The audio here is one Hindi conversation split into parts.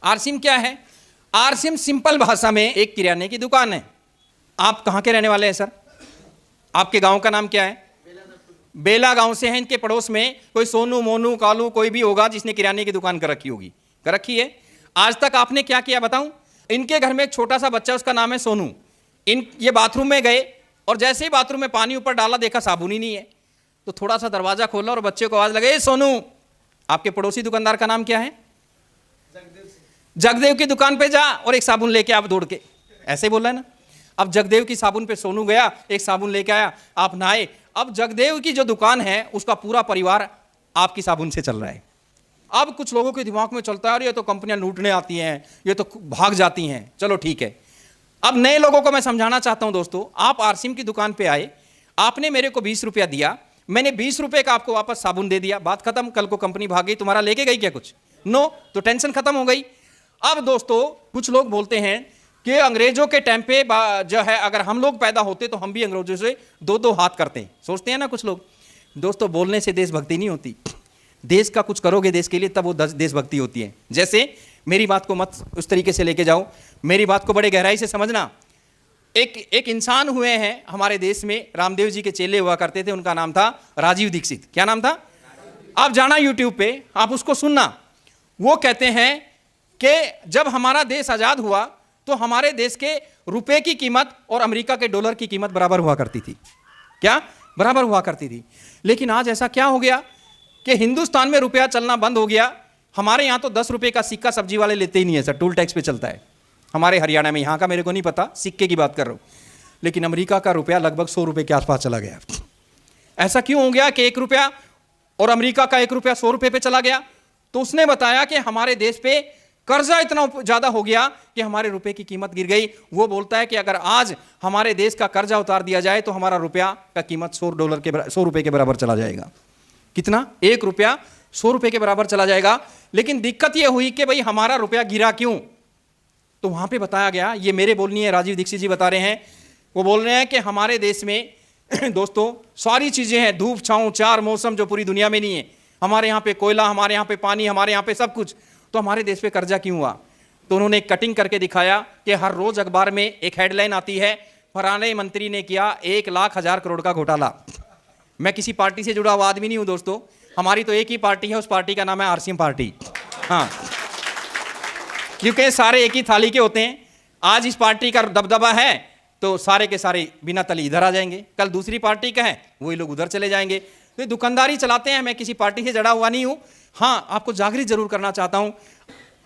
आरसीएम क्या है? आरसीएम सिंपल भाषा में एक किराने की दुकान है। आप कहाँ के रहने वाले हैं सर? आपके गांव का नाम क्या है? बेला गांव से हैं। इनके पड़ोस में कोई सोनू मोनू कालू कोई भी होगा जिसने किराने की दुकान कर रखी होगी, कर रखी है। आज तक आपने क्या किया बताऊं? इनके घर में एक छोटा सा बच्चा, उसका नाम है सोनू। ये बाथरूम में गए और जैसे ही बाथरूम में पानी ऊपर डाला, देखा साबुन ही नहीं है। तो थोड़ा सा दरवाजा खोला और बच्चे को आवाज लगे, ए सोनू, आपके पड़ोसी दुकानदार का नाम क्या है? जगदेव की दुकान पे जा और एक साबुन लेके आप दौड़ के, ऐसे बोला है ना। अब जगदेव की साबुन पे सोनू गया, एक साबुन लेके आया, आप नहाए। अब जगदेव की जो दुकान है उसका पूरा परिवार आपकी साबुन से चल रहा है। अब कुछ लोगों के दिमाग में चलता है, अरे ये तो कंपनियां लूटने आती हैं, ये तो भाग जाती हैं। चलो ठीक है। अब नए लोगों को मैं समझाना चाहता हूं दोस्तों, आप आरसीएम की दुकान पे आए, आपने मेरे को 20 रुपया दिया, मैंने 20 रुपए का आपको वापस साबुन दे दिया, बात खत्म। कल को कंपनी भाग गई, तुम्हारा लेके गई क्या कुछ? नो, तो टेंशन खत्म हो गई। अब दोस्तों कुछ लोग बोलते हैं कि अंग्रेजों के टाइम पे जो है, अगर हम लोग पैदा होते तो हम भी अंग्रेजों से दो दो हाथ करते, सोचते हैं ना कुछ लोग। दोस्तों बोलने से देशभक्ति नहीं होती, देश का कुछ करोगे देश के लिए तब वो देशभक्ति होती है। जैसे मेरी बात को मत उस तरीके से लेके जाओ, मेरी बात को बड़े गहराई से समझना। एक इंसान हुए हैं हमारे देश में, रामदेव जी के चेले हुआ करते थे, उनका नाम था राजीव दीक्षित। क्या नाम था? आप जाना यूट्यूब पे, आप उसको सुनना। वो कहते हैं कि जब हमारा देश आजाद हुआ तो हमारे देश के रुपए की कीमत और अमेरिका के डॉलर की कीमत बराबर हुआ करती थी। क्या? बराबर हुआ करती थी। लेकिन आज ऐसा क्या हो गया कि हिंदुस्तान में रुपया चलना बंद हो गया। हमारे यहाँ तो 10 रुपए का सिक्का सब्जी वाले लेते ही नहीं है सर, टूल टैक्स पे चलता है। हमारे हरियाणा में, यहाँ का मेरे को नहीं पता, सिक्के की बात कर रहा हूँ। लेकिन अमेरिका का रुपया लगभग 100 रुपए के आसपास चला गया। ऐसा क्यों हो गया कि 1 रुपया और अमेरिका का 1 रुपया 100 रुपए पे चला गया? तो उसने बताया कि हमारे देश पे कर्जा इतना ज्यादा हो गया कि हमारे रुपए की कीमत गिर गई। वो बोलता है कि अगर आज हमारे देश का कर्जा उतार दिया जाए तो हमारा रुपया का कीमत 100 रुपए के बराबर चला जाएगा। कितना? 1 रुपया 100 रुपए के बराबर चला जाएगा। लेकिन दिक्कत यह हुई कि भाई हमारा रुपया गिरा क्यों? तो वहां पे बताया गया, ये मेरे बोलनी है, राजीव दीक्षित जी बता रहे हैं। वो बोल रहे हैं कि हमारे देश में दोस्तों सारी चीजें हैं, धूप छांव 4 मौसम जो पूरी दुनिया में नहीं है। हमारे यहाँ पे कोयला, हमारे यहाँ पे पानी, हमारे यहाँ पे सब कुछ। तो हमारे देश पे कर्जा क्यों हुआ? तो उन्होंने कटिंग करके दिखाया कि हर रोज अखबार में एक हेडलाइन आती है, फलाने मंत्री ने किया 1,00,000 करोड़ का घोटाला। मैं किसी पार्टी से जुड़ा हुआ आदमी नहीं हूं दोस्तों, हमारी तो एक ही पार्टी है, उस पार्टी का नाम है आरसीएम पार्टी। हाँ, क्योंकि सारे एक ही थाली के होते हैं। आज इस पार्टी का दबदबा है तो सारे के सारे बिना तली इधर आ जाएंगे, कल दूसरी पार्टी का है वही लोग उधर चले जाएंगे। तो दुकानदारी चलाते हैं। मैं किसी पार्टी से जड़ा हुआ नहीं हूं। हाँ, आपको जागृत जरूर करना चाहता हूं।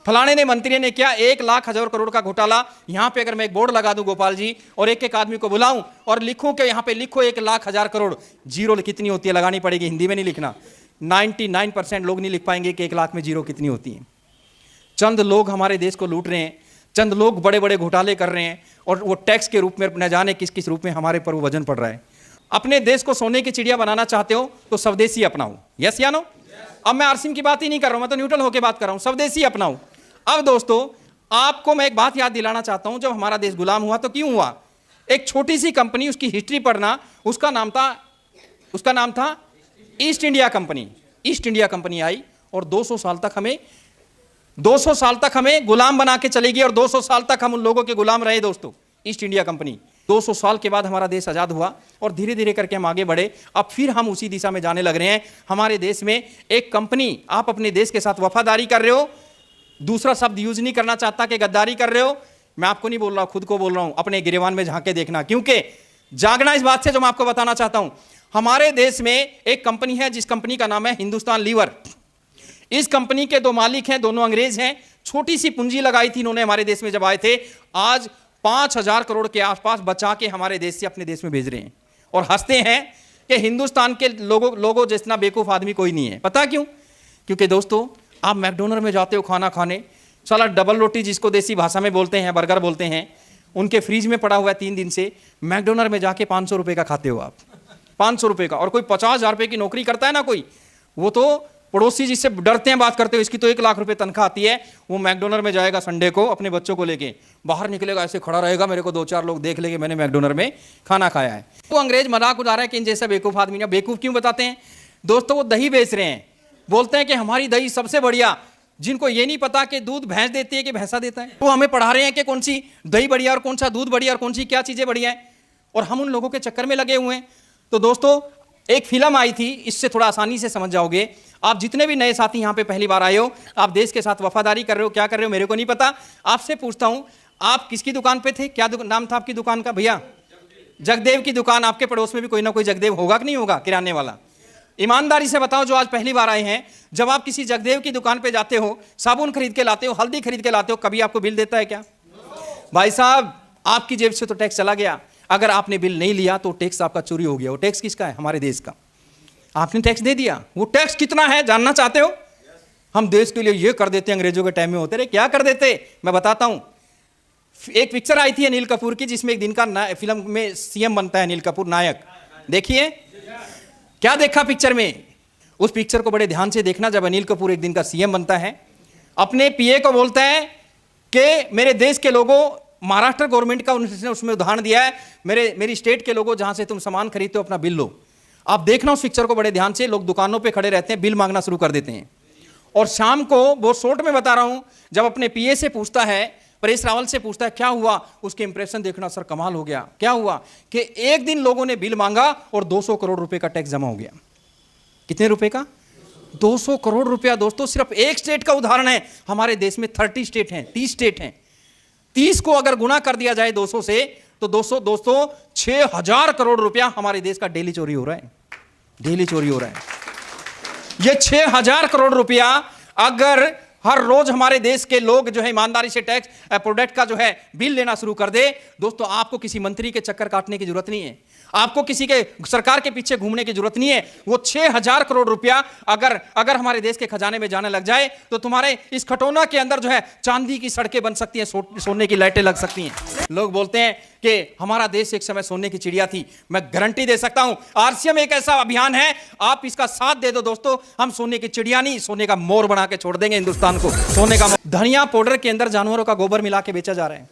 फलाने ने मंत्री ने किया 1,00,000 करोड़ का घोटाला। यहां पे अगर मैं एक बोर्ड लगा दूं गोपाल जी और एक एक आदमी को बुलाऊं और लिखूं कि यहां पे लिखो 1,00,000 करोड़, जीरो कितनी होती है लगानी पड़ेगी, हिंदी में नहीं लिखना। 99% लोग नहीं लिख पाएंगे कि 1 लाख में जीरो कितनी होती है। चंद लोग हमारे देश को लूट रहे हैं, चंद लोग बड़े बड़े घोटाले कर रहे हैं और वो टैक्स के रूप में न जाने किस किस रूप में हमारे पर वो वजन पड़ रहा है। अपने देश को सोने की चिड़िया बनाना चाहते हो तो स्वदेशी अपनाओ। यस या नो? अब मैं आरसीएम की बात ही नहीं कर रहा हूं, मैं तो न्यूट्रल होकर बात कर रहा हूं, स्वदेशी अपनाओ। अब दोस्तों आपको मैं एक बात याद दिलाना चाहता हूं, जब हमारा देश गुलाम हुआ तो क्यों हुआ? एक छोटी सी कंपनी, उसकी हिस्ट्री पढ़ना, उसका नाम था east India company. East India company आई और 200 साल तक हमें गुलाम बना के चलेगी और 200 साल तक हम उन लोगों के गुलाम रहे दोस्तों। ईस्ट इंडिया कंपनी 200 साल के बाद हमारा देश आजाद हुआ और धीरे धीरे करके हम आगे बढ़े। अब फिर हम उसी दिशा में जाने लग रहे हैं। हमारे देश में एक कंपनी, आप अपने देश के साथ वफादारी कर रहे हो, दूसरा शब्द यूज नहीं करना चाहता कि गद्दारी कर रहे हो। मैं आपको नहीं बोल रहा, खुद को बोल रहा हूं। अपने गिरेवान में झांक के देखना, क्योंकि जागना इस बात से जो मैं आपको बताना चाहता हूं। हमारे देश में एक कंपनी है जिस कंपनी का नाम है हिंदुस्तान लीवर। इस कंपनी के 2 मालिक हैं, दोनों अंग्रेज हैं। छोटी सी पूंजी लगाई थी इन्होंने हमारे देश में जब आए थे। आज 5,000 करोड़ के आसपास बचा के हमारे देश से अपने देश में भेज रहे हैं और हंसते हैं कि हिंदुस्तान के लोगों जितना बेवकूफ आदमी कोई नहीं है। पता क्यों? क्योंकि दोस्तों आप मैकडोनल्ड में जाते हो खाना खाने, साला डबल रोटी जिसको देसी भाषा में बोलते हैं, बर्गर बोलते हैं, उनके फ्रीज में पड़ा हुआ है 3 दिन से। मैकडोनल्ड में जाके 500 रुपए का खाते हो आप, 500 रुपए का। और कोई 50,000 रुपए की नौकरी करता है ना कोई, वो तो पड़ोसी जिससे डरते हैं बात करते हो, इसकी तो 1 लाख रुपए तनख्वाह आती है, वो मैकडोनल्ड में जाएगा संडे को अपने बच्चों को लेके, बाहर निकलेगा ऐसे खड़ा रहेगा, मेरे को 2-4 लोग देख लेंगे मैंने मैकडोनल्ड में खाना खाया है। तो अंग्रेज मजाक उड़ा रहा है कि इन जैसा बेवकूफ आदमी। बेवकूफ क्यों बताते हैं दोस्तों? वो दही बेच रहे हैं, बोलते हैं कि हमारी दही सबसे बढ़िया, जिनको ये नहीं पता कि दूध भैंस देती है कि भैंसा देता है। वो हमें पढ़ा रहे हैं कि कौन सी दही बढ़िया और कौन सा दूध बढ़िया और कौन सी क्या चीजें बढ़िया है, और हम उन लोगों के चक्कर में लगे हुए हैं। तो दोस्तों एक फिल्म आई थी, इससे थोड़ा आसानी से समझ जाओगे। आप जितने भी नए साथी यहाँ पे पहली बार आए हो, आप देश के साथ वफादारी कर रहे हो, क्या कर रहे हो मेरे को नहीं पता। आपसे पूछता हूं, आप किसकी दुकान पे थे? क्या नाम था आपकी दुकान का भैया? जगदेव की दुकान। आपके पड़ोस में भी कोई ना कोई जगदेव होगा कि नहीं होगा किराने वाला? ईमानदारी से बताओ जो आज पहली बार आए हैं, जब आप किसी जगदेव की दुकान पे जाते हो, साबुन खरीद के लाते हो, हल्दी खरीद के लाते हो, कभी आपको बिल देता है क्या? भाई साहब आपकी जेब से तो टैक्स चला गया। अगर आपने बिल नहीं लिया तो टैक्स आपका चोरी हो गया। वो टैक्स किसका है? हमारे देश का। आपने टैक्स दे दिया। वो टैक्स कितना है जानना चाहते हो? हम देश के लिए ये कर देते, अंग्रेजों के टाइम में होते रहे, क्या कर देते मैं बताता हूं। एक पिक्चर आई थी अनिल कपूर की, जिसमें एक दिन का फिल्म में सीएम बनता है अनिल कपूर, नायक। देखिए क्या देखा पिक्चर में? उस पिक्चर को बड़े ध्यान से देखना। जब अनिल कपूर एक दिन का सीएम बनता है, अपने पीए को बोलता है कि मेरे देश के लोगों, महाराष्ट्र गवर्नमेंट का उसने उसमें उदाहरण दिया है, मेरी स्टेट के लोगों जहां से तुम सामान खरीदते हो अपना बिल लो। आप देखना उस पिक्चर को बड़े ध्यान से। लोग दुकानों पे खड़े रहते हैं, बिल मांगना शुरू कर देते हैं। और शाम को, बहुत शॉर्ट में बता रहा हूं, जब अपने पीए से पूछता है, परेश रावल से पूछता है क्या हुआ, उसके इंप्रेशन देखना सर, कमाल हो गया। क्या हुआ कि एक दिन लोगों ने बिल मांगा और 200 करोड़ रुपए का टैक्स जमा हो गया। कितने रुपए का? 200 करोड़ रुपया। दोस्तों सिर्फ एक स्टेट का उदाहरण है। हमारे देश में 30 स्टेट हैं, 30 स्टेट हैं। 30 को अगर गुना कर दिया जाए 200 से, तो दोस्तों 6000 करोड़ रुपया हमारे देश का डेली चोरी हो रहा है। डेली चोरी हो रहा है। ये 6000 करोड़ रुपया अगर हर रोज हमारे देश के लोग जो है ईमानदारी से टैक्स प्रोडक्ट का जो है बिल लेना शुरू कर दे, दोस्तों आपको किसी मंत्री के चक्कर काटने की जरूरत नहीं है, आपको किसी के सरकार के पीछे घूमने की जरूरत नहीं है। वो 6000 करोड़ रुपया अगर हमारे देश के खजाने में जाने लग जाए, तो तुम्हारे इस खटोना के अंदर जो है चांदी की सड़कें बन सकती हैं, सोने की लाइटें लग सकती हैं। लोग बोलते हैं कि हमारा देश एक समय सोने की चिड़िया थी। मैं गारंटी दे सकता हूं, आरसीएम एक ऐसा अभियान है, आप इसका साथ दे दो दोस्तों, हम सोने की चिड़िया नहीं, सोने का मोर बना के छोड़ देंगे हिंदुस्तान को। सोने का धनिया पाउडर के अंदर जानवरों का गोबर मिला के बेचा जा रहा है।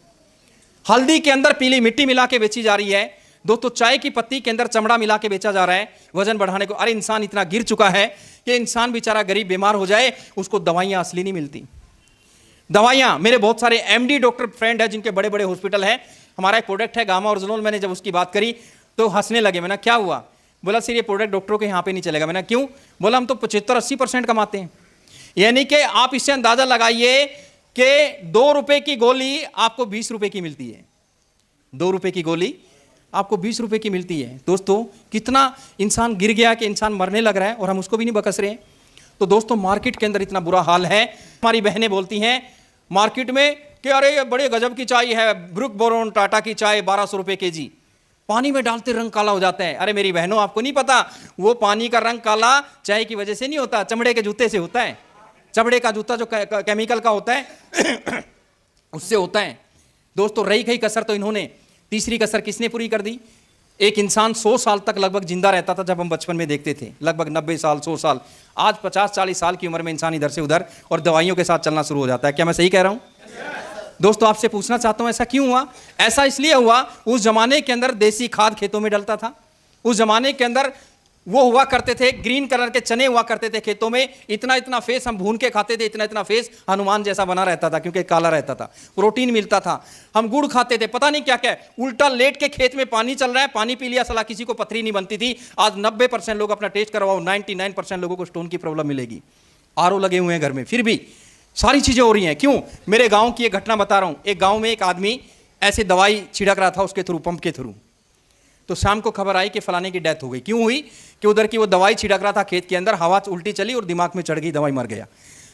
हल्दी के अंदर पीली मिट्टी मिला के बेची जा रही है। दोस्तों चाय की पत्ती के अंदर चमड़ा मिला के बेचा जा रहा है वजन बढ़ाने को। अरे इंसान इतना गिर चुका है कि इंसान बेचारा गरीब बीमार हो जाए, उसको दवाइयां असली नहीं मिलती। दवाइयां, मेरे बहुत सारे एमडी डॉक्टर फ्रेंड है जिनके बड़े बड़े हॉस्पिटल है। हमारा एक प्रोडक्ट है गामा ओरिजिनल, मैंने जब उसकी बात करी तो हंसने लगे। मैंने क्या हुआ? बोला सर ये प्रोडक्ट डॉक्टरों के यहाँ पे नहीं चलेगा। मैंने क्यों? बोला हम तो 75-80% कमाते हैं। यानी कि आप इससे अंदाजा लगाइए कि 2 रुपए की गोली आपको 20 रुपए की मिलती है। 2 रुपए की गोली आपको 20 रुपए की मिलती है। दोस्तों कितना इंसान गिर गया कि इंसान मरने लग रहा है और हम उसको भी नहीं बकस रहे हैं। तो दोस्तों मार्केट के अंदर इतना बुरा हाल है। हमारी बहनें बोलती हैं मार्केट में कि अरे ये बड़े गजब की चाय है, ब्रुक बोरोन टाटा की चाय 1200 रुपए केजी, पानी में डालते रंग काला हो जाता है। अरे मेरी बहनों आपको नहीं पता, वो पानी का रंग काला चाय की वजह से नहीं होता, चमड़े के जूते से होता है। चमड़े का जूता जो केमिकल का होता है उससे होता है। दोस्तों रही गई कसर तो इन्होंने, तीसरी कसर किसने पूरी कर दी? एक इंसान 100 साल तक लगभग जिंदा रहता था जब हम बचपन में देखते थे, लगभग 90 साल 100 साल। आज 50-40 साल की उम्र में इंसान इधर से उधर और दवाइयों के साथ चलना शुरू हो जाता है। क्या मैं सही कह रहा हूं? दोस्तों आपसे पूछना चाहता हूं ऐसा क्यों हुआ? ऐसा इसलिए हुआ, उस जमाने के अंदर देसी खाद खेतों में डलता था। उस जमाने के अंदर वो हुआ करते थे, ग्रीन कलर के चने हुआ करते थे खेतों में। इतना इतना फेस हम भून के खाते थे, इतना इतना फेस हनुमान जैसा बना रहता था क्योंकि काला रहता था, प्रोटीन मिलता था। हम गुड़ खाते थे, पता नहीं क्या क्या, उल्टा लेट के खेत में पानी चल रहा है, पानी पी लिया साला, किसी को पथरी नहीं बनती थी। आज 90% लोग अपना टेस्ट करवाओ, 99% लोगों को स्टोन की प्रॉब्लम मिलेगी। आरओ लगे हुए हैं घर में, फिर भी सारी चीजें हो रही हैं। क्यों? मेरे गांव की एक घटना बता रहा हूं। एक गांव में एक आदमी ऐसे दवाई छिड़क रहा था उसके थ्रू, पंप के थ्रू। तो शाम को खबर आई कि फलाने की डेथ हो गई। क्यों हुई? कि उधर की वो दवाई छिड़क रहा था खेत के अंदर, हवा उल्टी चली और दिमाग में चढ़ गई, दवाई मर गया।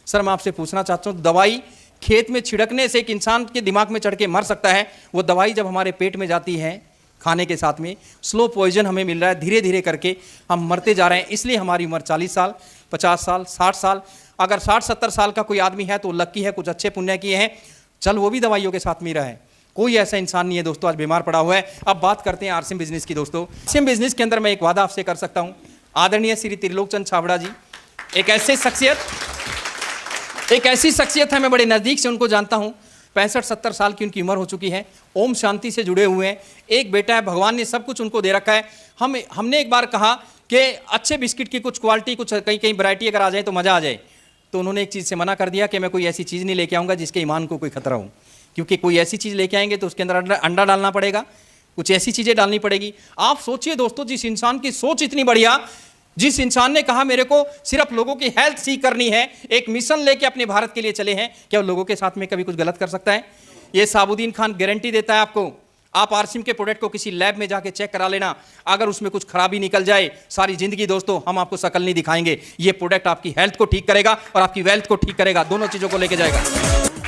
सर मैं आपसे पूछना चाहता हूं, दवाई खेत में छिड़कने से एक इंसान के दिमाग में चढ़ के मर सकता है। वो दवाई जब हमारे पेट में जाती है खाने के साथ में, स्लो पॉइजन हमें मिल रहा है, धीरे धीरे करके हम मरते जा रहे हैं। इसलिए हमारी उम्र 40 साल 50 साल 60 साल, अगर 60-70 साल का कोई आदमी है तो लक्की है, कुछ अच्छे पुण्य किए हैं, चल वो भी दवाइयों के साथ में रहा है। कोई ऐसा इंसान नहीं है दोस्तों आज बीमार पड़ा हुआ है। अब बात करते हैं आरसीएम बिजनेस की। दोस्तों आरसीएम बिजनेस के अंदर मैं एक वादा आपसे कर सकता हूं। आदरणीय श्री त्रिलोक चंद छाबड़ा जी एक ऐसी शख्सियत है, मैं बड़े नज़दीक से उनको जानता हूं। 65-70 साल की उनकी उम्र हो चुकी है, ओम शांति से जुड़े हुए हैं, एक बेटा है, भगवान ने सब कुछ उनको दे रखा है। हमने एक बार कहा कि अच्छे बिस्किट की कुछ क्वालिटी, कुछ कहीं वैरायटी अगर आ जाए तो मज़ा आ जाए। तो उन्होंने एक चीज़ से मना कर दिया कि मैं कोई ऐसी चीज़ नहीं लेके आऊँगा जिसके ईमान को कोई खतरा हो, क्योंकि कोई ऐसी चीज़ लेके आएंगे तो उसके अंदर अंडा डालना पड़ेगा, कुछ ऐसी चीज़ें डालनी पड़ेगी। आप सोचिए दोस्तों, जिस इंसान की सोच इतनी बढ़िया, जिस इंसान ने कहा मेरे को सिर्फ लोगों की हेल्थ सीख करनी है, एक मिशन लेके अपने भारत के लिए चले हैं, क्या वो लोगों के साथ में कभी कुछ गलत कर सकता है? ये साबुद्दीन खान गारंटी देता है आपको, आप आरसीएम के प्रोडक्ट को किसी लैब में जाके चेक करा लेना, अगर उसमें कुछ खराबी निकल जाए, सारी जिंदगी दोस्तों हम आपको शकल नहीं दिखाएंगे। ये प्रोडक्ट आपकी हेल्थ को ठीक करेगा और आपकी वेल्थ को ठीक करेगा, दोनों चीजों को लेके जाएगा,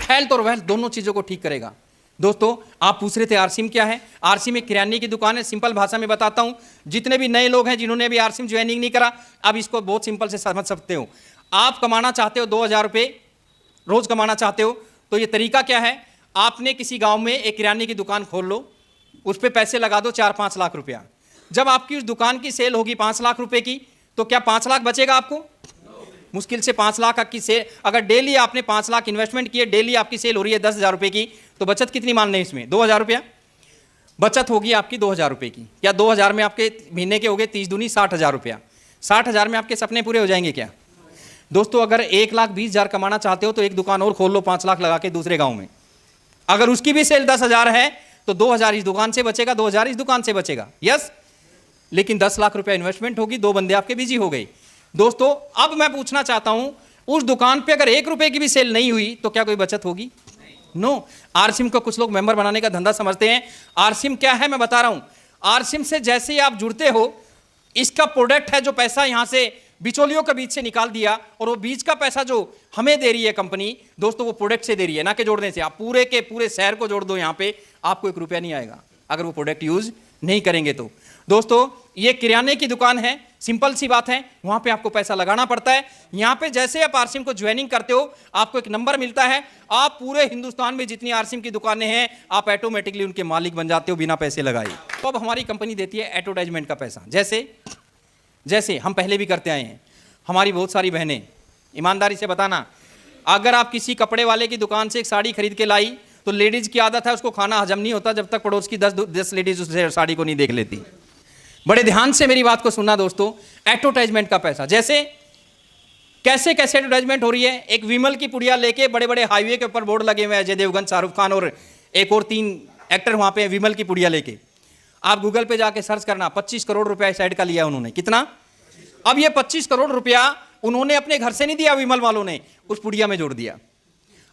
हेल्थ और वेल्थ दोनों चीजों को ठीक करेगा। दोस्तों आप पूछ रहे थे आरसीएम क्या है? आरसीएम एक किराने की दुकान है। सिंपल भाषा में बताता हूं, जितने भी नए लोग हैं जिन्होंने अभी आरसीएम ज्वाइनिंग नहीं करा, अब इसको बहुत सिंपल से समझ सकते हो। आप कमाना चाहते हो 2000 रुपये रोज कमाना चाहते हो, तो ये तरीका क्या है? आपने किसी गांव में एक किराने की दुकान खोल लो, उस पर पैसे लगा दो 4-5 लाख रुपया। जब आपकी उस दुकान की सेल होगी 5 लाख रुपए की, तो क्या 5 लाख बचेगा आपको? मुश्किल से 5 लाख की सेल, अगर डेली आपने 5 लाख इन्वेस्टमेंट किए, डेली आपकी सेल हो रही है 10,000 रुपए की, तो बचत कितनी मान लें इसमें? 2,000 रुपया बचत होगी आपकी 2,000 रुपए की। क्या 2,000 में आपके महीने के हो गए 30 दूनी 60,000 रुपया? 60,000 में आपके सपने पूरे हो जाएंगे क्या? दोस्तों अगर 1,20,000 कमाना चाहते हो तो एक दुकान और खोल लो 5 लाख लगा के दूसरे गाँव में, अगर उसकी भी सेल 10,000 है तो 2,000 इस दुकान से बचेगा, 2,000 इस दुकान से बचेगा। यस, लेकिन 10 लाख रुपया इन्वेस्टमेंट होगी, 2 बंदे आपके बिजी हो गए। दोस्तों अब मैं पूछना चाहता हूं, उस दुकान पे अगर 1 रुपए की भी सेल नहीं हुई तो क्या कोई बचत होगी? नो। आरसीएम को कुछ लोग मेंबर बनाने का धंधा समझते हैं। आरसीएम क्या है मैं बता रहा हूं। आरसीएम से जैसे ही आप जुड़ते हो, इसका प्रोडक्ट है जो पैसा यहां से बिचौलियों के बीच से निकाल दिया, और वो बीच का पैसा जो हमें दे रही है कंपनी, दोस्तों वो प्रोडक्ट से दे रही है, ना कि जोड़ने से। आप पूरे के पूरे शहर को जोड़ दो यहां पे, आपको 1 रुपया नहीं आएगा अगर वो प्रोडक्ट यूज नहीं करेंगे तो। दोस्तों ये किराने की दुकान है, सिंपल सी बात है, वहां पे आपको पैसा लगाना पड़ता है। यहां पे जैसे आप आरसीएम को ज्वाइनिंग करते हो, आपको एक नंबर मिलता है, आप पूरे हिंदुस्तान में जितनी आरसीएम की दुकानें हैं, आप ऑटोमेटिकली उनके मालिक बन जाते हो बिना पैसे लगाए। तो अब हमारी कंपनी देती है एडवर्टाइजमेंट का पैसा। जैसे हम पहले भी करते आए हैं। हमारी बहुत सारी बहनें, ईमानदारी से बताना, अगर आप किसी कपड़े वाले की दुकान से एक साड़ी खरीद के लाई, तो लेडीज की आदत है उसको खाना हजम नहीं होता जब तक पड़ोस की 10 लेडीज उस साड़ी को नहीं देख लेती। बड़े ध्यान से मेरी बात को सुनना दोस्तों। एडवर्टाइजमेंट का पैसा, जैसे कैसे एडवर्टाइजमेंट हो रही है। एक विमल की पुड़िया लेके बड़े बड़े हाईवे के ऊपर बोर्ड लगे हुए हैं, अजय देवगन, शाहरुख खान और एक और 3 एक्टर वहां पे विमल की पुड़िया लेके। आप गूगल पे जाके सर्च करना, 25 करोड़ रुपया इस साइड का लिया उन्होंने। कितना? अब ये 25 करोड़ रुपया उन्होंने अपने घर से नहीं दिया, विमल वालों ने उस पुड़िया में जोड़ दिया।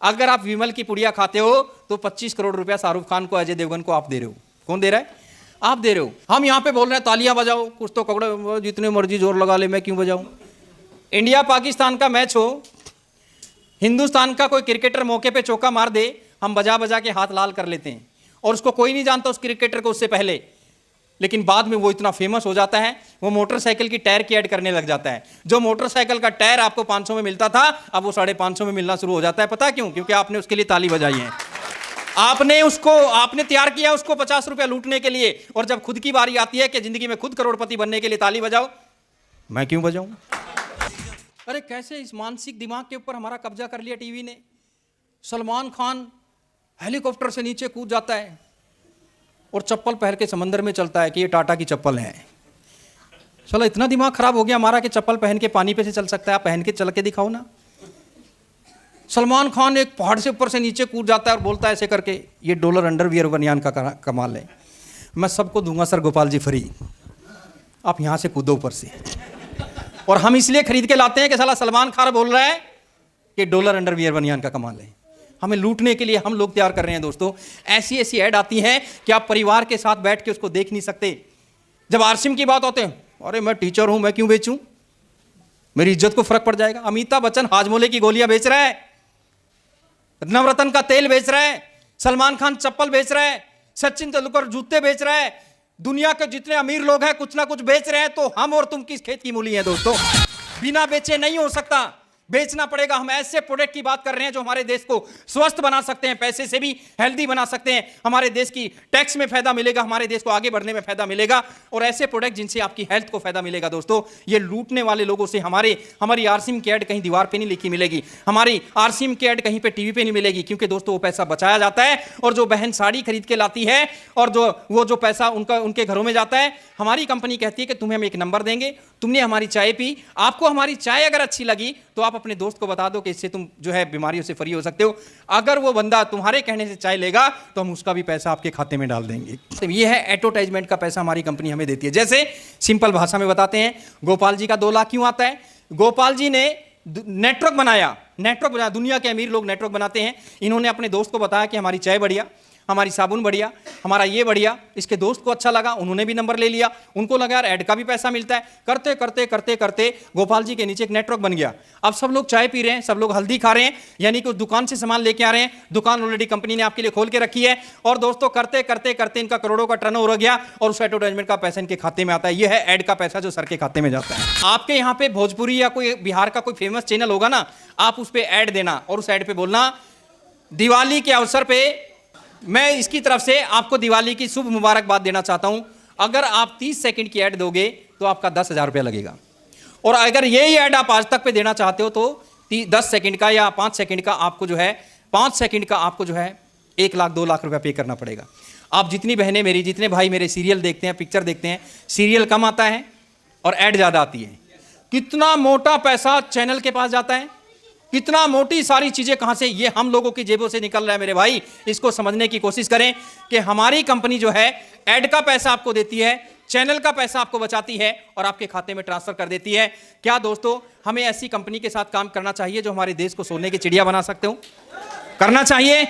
अगर आप विमल की पुड़िया खाते हो तो 25 करोड़ रुपया शाहरुख खान को, अजय देवगन को आप दे रहे हो। कौन दे रहा है? आप दे रहे हो। हम यहां पे बोल रहे हैं तालियां बजाओ, कुछ तो कपड़े जितने मर्जी जोर लगा ले, मैं क्यों बजाऊं? इंडिया पाकिस्तान का मैच हो, हिंदुस्तान का कोई क्रिकेटर मौके पे चौका मार दे, हम बजा बजा के हाथ लाल कर लेते हैं, और उसको कोई नहीं जानता उस क्रिकेटर को उससे पहले, लेकिन बाद में वो इतना फेमस हो जाता है, वो मोटरसाइकिल की टायर की ऐड करने लग जाता है। जो मोटरसाइकिल का टायर आपको 500 में मिलता था, अब वो 550 में मिलना शुरू हो जाता है। पता क्यों? क्योंकि आपने उसके लिए ताली बजाई है। आपने तैयार किया उसको 50 रुपया लूटने के लिए, और जब खुद की बारी आती है कि जिंदगी में खुद करोड़पति बनने के लिए ताली बजाओ, मैं क्यों बजाऊं? अरे कैसे इस मानसिक दिमाग के ऊपर हमारा कब्जा कर लिया टीवी ने। सलमान खान हेलीकॉप्टर से नीचे कूद जाता है और चप्पल पहन के समंदर में चलता है कि ये टाटा की चप्पल है। चलो इतना दिमाग खराब हो गया हमारा कि चप्पल पहन के पानी पे से चल सकता है। आप पहन के चल के दिखाओ ना। सलमान खान एक पहाड़ से ऊपर से नीचे कूद जाता है और बोलता है ऐसे करके, ये डॉलर अंडरवियर बनियान का कमाल है, मैं सबको दूंगा सर गोपाल जी फ्री, आप यहां से कूदो ऊपर से। और हम इसलिए खरीद के लाते हैं कि साला सलमान खान बोल रहा है कि डॉलर अंडरवियर बनियान का कमाल है। हमें लूटने के लिए हम लोग तैयार कर रहे हैं दोस्तों। ऐसी ऐसी ऐड आती हैं कि आप परिवार के साथ बैठ के उसको देख नहीं सकते। जब आरसीएम की बात होते हैं, अरे मैं टीचर हूं, मैं क्यों बेचूं, मेरी इज्जत को फर्क पड़ जाएगा। अमिताभ बच्चन हाजमोले की गोलियां बेच रहा है, नवरत्न का तेल बेच रहा है, सलमान खान चप्पल बेच रहा है, सचिन तेंदुलकर जूते बेच रहा है, दुनिया के जितने अमीर लोग हैं कुछ ना कुछ बेच रहे हैं। तो हम और तुम किस खेत की मूली हैं दोस्तों? बिना बेचे नहीं हो सकता, बेचना पड़ेगा। हम ऐसे प्रोडक्ट की बात कर रहे हैं जो हमारे देश को स्वस्थ बना सकते हैं, पैसे से भी हेल्दी बना सकते हैं, हमारे देश की टैक्स में फायदा मिलेगा, हमारे देश को आगे बढ़ने में फायदा मिलेगा, और ऐसे प्रोडक्ट जिनसे आपकी हेल्थ को फायदा मिलेगा। दोस्तों ये लूटने वाले लोगों से हमारी आरसीएम की ऐड कहीं दीवार पे नहीं लिखी मिलेगी, हमारी आरसीएम की ऐड कहीं पे टीवी पे नहीं मिलेगी, क्योंकि दोस्तों वो पैसा बचाया जाता है। और जो बहन साड़ी खरीद के लाती है और जो पैसा उनके घरों में जाता है, हमारी कंपनी कहती है कि तुम्हें हम एक नंबर देंगे, तुमने हमारी चाय पी, आपको हमारी चाय अगर अच्छी लगी तो आप अपने दोस्त को बता दो कि इससे तुम जो है बीमारियों से फ्री हो सकते हो। अगर वो बंदा तुम्हारे कहने से चाय लेगा तो हम उसका भी पैसा आपके खाते में डाल देंगे। तो ये है एडवर्टाइजमेंट का पैसा हमारी कंपनी हमें देती है। जैसे सिंपल भाषा में बताते हैं, गोपाल जी का 2 लाख क्यों आता है? गोपाल जी ने नेटवर्क बनाया, दुनिया के अमीर लोग नेटवर्क बनाते हैं। इन्होंने अपने दोस्त को बताया कि हमारी चाय बढ़िया, हमारी साबुन बढ़िया, हमारा ये बढ़िया। इसके दोस्त को अच्छा लगा, उन्होंने भी नंबर ले लिया, उनको लगा यार ऐड का भी पैसा मिलता है। करते करते करते करते गोपाल जी के नीचे एक नेटवर्क बन गया। अब सब लोग चाय पी रहे हैं, सब लोग हल्दी खा रहे हैं, यानी कि दुकान से सामान लेके आ रहे हैं। दुकान ऑलरेडी कंपनी ने आपके लिए खोल के रखी है। और दोस्तों करते करते करते इनका करोड़ों का टर्नओवर हो गया और उस एडवर्टाइजमेंट का पैसा इनके खाते में आता है। यह है ऐड का पैसा जो सर के खाते में जाता है। आपके यहाँ पे भोजपुरी या कोई बिहार का कोई फेमस चैनल होगा ना, आप उस पर ऐड देना और उस ऐड पे बोलना, दिवाली के अवसर पे मैं इसकी तरफ से आपको दिवाली की शुभ मुबारकबाद देना चाहता हूं। अगर आप 30 सेकंड की ऐड दोगे तो आपका 10,000 रुपया लगेगा। और अगर यही ऐड आप आज तक पे देना चाहते हो तो 10 सेकंड का या 5 सेकंड का आपको जो है 5 सेकंड का आपको जो है 1 लाख 2 लाख रुपया पे करना पड़ेगा। आप जितनी बहनें मेरी, जितने भाई मेरे सीरियल देखते हैं, पिक्चर देखते हैं, सीरियल कम आता है और ऐड ज़्यादा आती है। कितना मोटा पैसा चैनल के पास जाता है, कितना मोटी सारी चीजें कहां से, ये हम लोगों की जेबों से निकल रहा है मेरे भाई। इसको समझने की कोशिश करें कि हमारी कंपनी जो है ऐड का पैसा आपको देती है, चैनल का पैसा आपको बचाती है और आपके खाते में ट्रांसफर कर देती है। क्या दोस्तों हमें ऐसी कंपनी के साथ काम करना चाहिए जो हमारे देश को सोने की चिड़िया बना सकते हो? करना चाहिए।